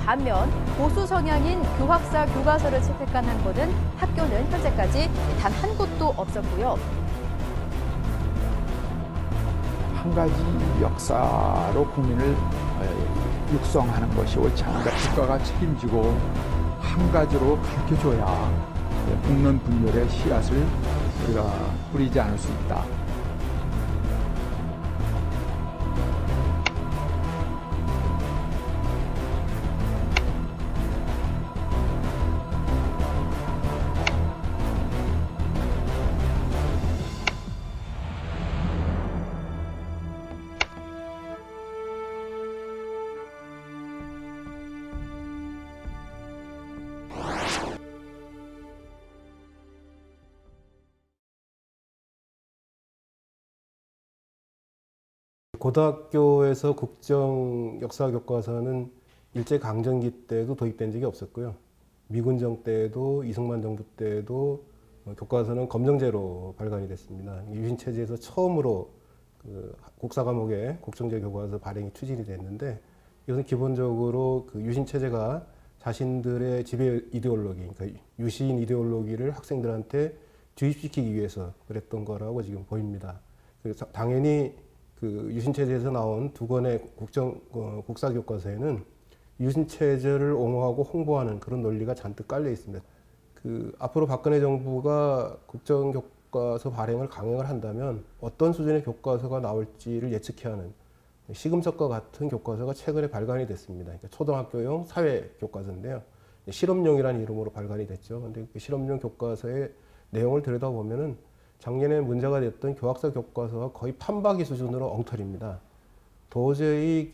반면 보수 성향인 교학사 교과서를 채택한 한 곳은 학교는 현재까지 단 한 곳도 없었고요. 한 가지 역사로 국민을 육성하는 것이 옳지 않은가. 국가가 책임지고 한 가지로 가르쳐줘야 국론 분열의 씨앗을 우리가 뿌리지 않을 수 있다. 고등학교에서 국정 역사 교과서는 일제강점기 때도 도입된 적이 없었고요. 미군정 때에도 이승만 정부 때에도 교과서는 검정제로 발간이 됐습니다. 유신체제에서 처음으로 국사 과목에 국정제 교과서 발행이 추진이 됐는데, 이것은 기본적으로 유신체제가 자신들의 지배 이데올로기, 그러니까 유신 이데올로기를 학생들한테 주입시키기 위해서 그랬던 거라고 지금 보입니다. 그래서 당연히 유신체제에서 나온 두 권의 국사 교과서에는 유신체제를 옹호하고 홍보하는 그런 논리가 잔뜩 깔려 있습니다. 앞으로 박근혜 정부가 국정교과서 발행을 강행을 한다면 어떤 수준의 교과서가 나올지를 예측해야 하는 시금석과 같은 교과서가 최근에 발간이 됐습니다. 그러니까 초등학교용 사회 교과서인데요. 실험용이라는 이름으로 발간이 됐죠. 근데 그 실험용 교과서의 내용을 들여다보면은 작년에 문제가 됐던 교학사 교과서와 거의 판박이 수준으로 엉터리입니다. 도저히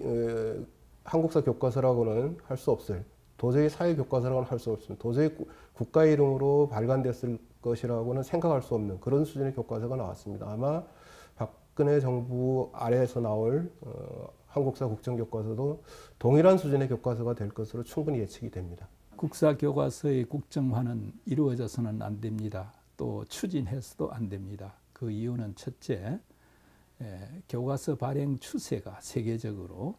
한국사 교과서라고는 할 수 없을, 도저히 사회 교과서라고는 할 수 없습니다. 도저히 국가 이름으로 발간됐을 것이라고는 생각할 수 없는 그런 수준의 교과서가 나왔습니다. 아마 박근혜 정부 아래에서 나올 한국사 국정교과서도 동일한 수준의 교과서가 될 것으로 충분히 예측이 됩니다. 국사 교과서의 국정화는 이루어져서는 안 됩니다. 또 추진해서도 안 됩니다. 그 이유는 첫째, 교과서 발행 추세가 세계적으로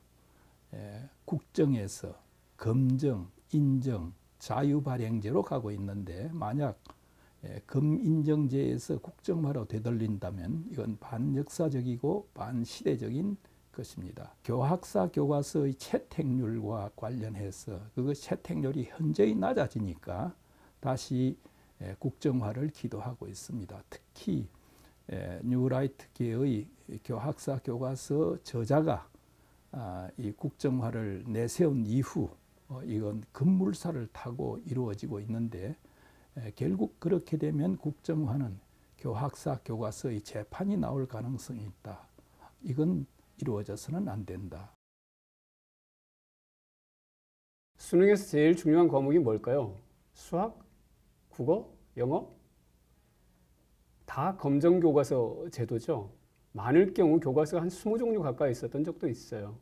국정에서 검정, 인정, 자유발행제로 가고 있는데, 만약 검인정제에서 국정화로 되돌린다면 이건 반역사적이고 반시대적인 것입니다. 교학사 교과서의 채택률과 관련해서 그 채택률이 현저히 낮아지니까 다시 국정화를 기도하고 있습니다. 특히 뉴라이트계의 교학사 교과서 저자가 이 국정화를 내세운 이후 이건 급물살을 타고 이루어지고 있는데, 결국 그렇게 되면 국정화는 교학사 교과서의 재판이 나올 가능성이 있다. 이건 이루어져서는 안 된다. 수능에서 제일 중요한 과목이 뭘까요? 수학? 국어? 영어? 다 검정교과서 제도죠. 많을 경우 교과서가 한 20종류 가까이 있었던 적도 있어요.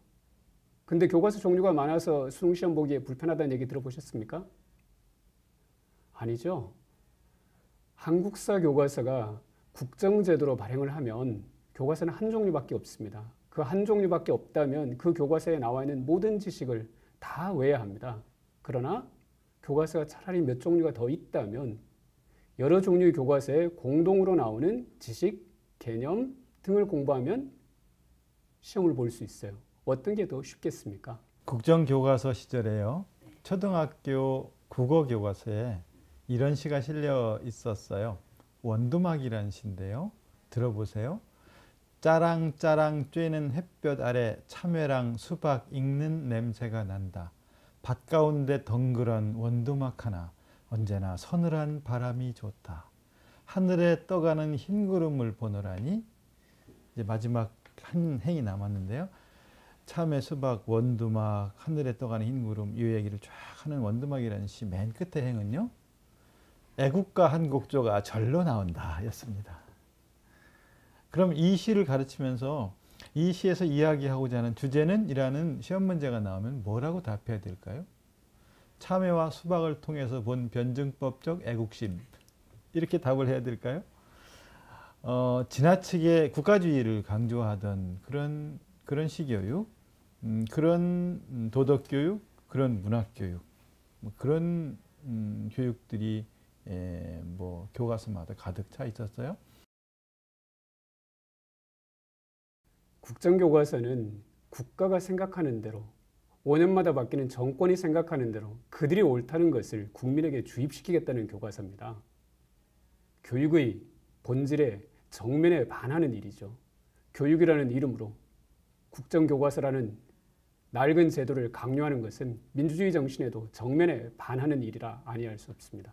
근데 교과서 종류가 많아서 수능시험 보기에 불편하다는 얘기 들어보셨습니까? 아니죠. 한국사 교과서가 국정제도로 발행을 하면 교과서는 한 종류밖에 없습니다. 그 한 종류밖에 없다면 그 교과서에 나와 있는 모든 지식을 다 외워야 합니다. 그러나 교과서가 차라리 몇 종류가 더 있다면 여러 종류의 교과서에 공동으로 나오는 지식, 개념 등을 공부하면 시험을 볼 수 있어요. 어떤 게 더 쉽겠습니까? 국정교과서 시절에요. 초등학교 국어교과서에 이런 시가 실려 있었어요. 원두막이라는 시인데요. 들어보세요. 짜랑짜랑 쬐는 햇볕 아래 참외랑 수박 익는 냄새가 난다. 밭 가운데 덩그런 원두막 하나, 언제나 서늘한 바람이 좋다. 하늘에 떠가는 흰 구름을 보노라니. 이제 마지막 한 행이 남았는데요. 참외, 수박, 원두막, 하늘에 떠가는 흰 구름, 이 얘기를 쫙 하는 원두막이라는 시 맨 끝에 행은요. 애국가 한 곡조가 절로 나온다 였습니다. 그럼 이 시를 가르치면서 이 시에서 이야기하고자 하는 주제는? 이라는 시험 문제가 나오면 뭐라고 답해야 될까요? 참외와 수박을 통해서 본 변증법적 애국심, 이렇게 답을 해야 될까요? 지나치게 국가주의를 강조하던 그런 시교육, 그런 도덕교육, 그런 문학교육, 뭐 그런 교육들이 뭐 교과서마다 가득 차 있었어요. 국정교과서는 국가가 생각하는 대로 5년마다 바뀌는 정권이 생각하는 대로 그들이 옳다는 것을 국민에게 주입시키겠다는 교과서입니다. 교육의 본질에 정면에 반하는 일이죠. 교육이라는 이름으로 국정교과서라는 낡은 제도를 강요하는 것은 민주주의 정신에도 정면에 반하는 일이라 아니할 수 없습니다.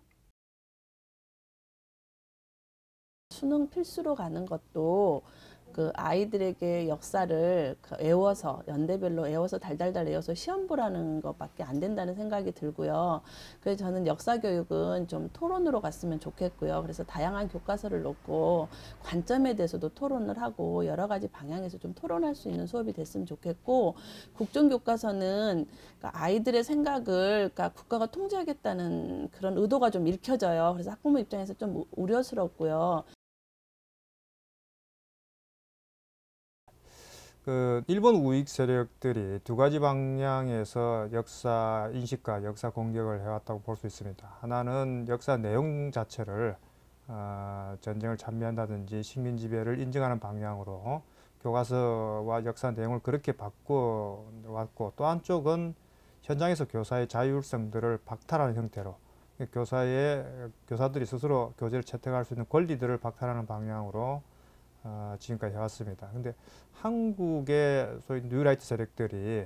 수능 필수로 가는 것도 그 아이들에게 역사를 외워서 연대별로 외워서 달달달 외워서 시험 보라는 것밖에 안 된다는 생각이 들고요. 그래서 저는 역사 교육은 좀 토론으로 갔으면 좋겠고요. 그래서 다양한 교과서를 놓고 관점에 대해서도 토론을 하고 여러 가지 방향에서 좀 토론할 수 있는 수업이 됐으면 좋겠고, 국정교과서는 아이들의 생각을 국가가 통제하겠다는 그런 의도가 좀 읽혀져요. 그래서 학부모 입장에서 좀 우려스럽고요. 일본 우익 세력들이 두 가지 방향에서 역사 인식과 역사 공격을 해왔다고 볼 수 있습니다. 하나는 역사 내용 자체를 전쟁을 찬미한다든지 식민 지배를 인정하는 방향으로 교과서와 역사 내용을 그렇게 바꿔왔고, 또 한쪽은 현장에서 교사의 자율성들을 박탈하는 형태로 교사들이 스스로 교재를 채택할 수 있는 권리들을 박탈하는 방향으로 지금까지 해왔습니다. 근데 한국의 소위 뉴라이트 세력들이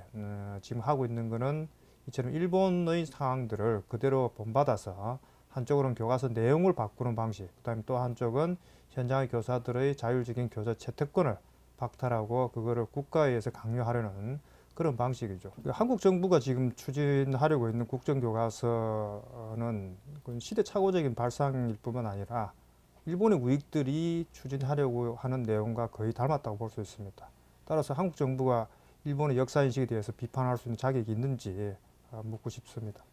지금 하고 있는 것은 이처럼 일본의 상황들을 그대로 본받아서 한쪽으로는 교과서 내용을 바꾸는 방식, 그다음에 또 한쪽은 현장의 교사들의 자율적인 교사 채택권을 박탈하고 그거를 국가에 의해서 강요하려는 그런 방식이죠. 한국 정부가 지금 추진하려고 있는 국정교과서는 시대착오적인 발상일 뿐만 아니라 일본의 우익들이 추진하려고 하는 내용과 거의 닮았다고 볼 수 있습니다. 따라서 한국 정부가 일본의 역사인식에 대해서 비판할 수 있는 자격이 있는지 묻고 싶습니다.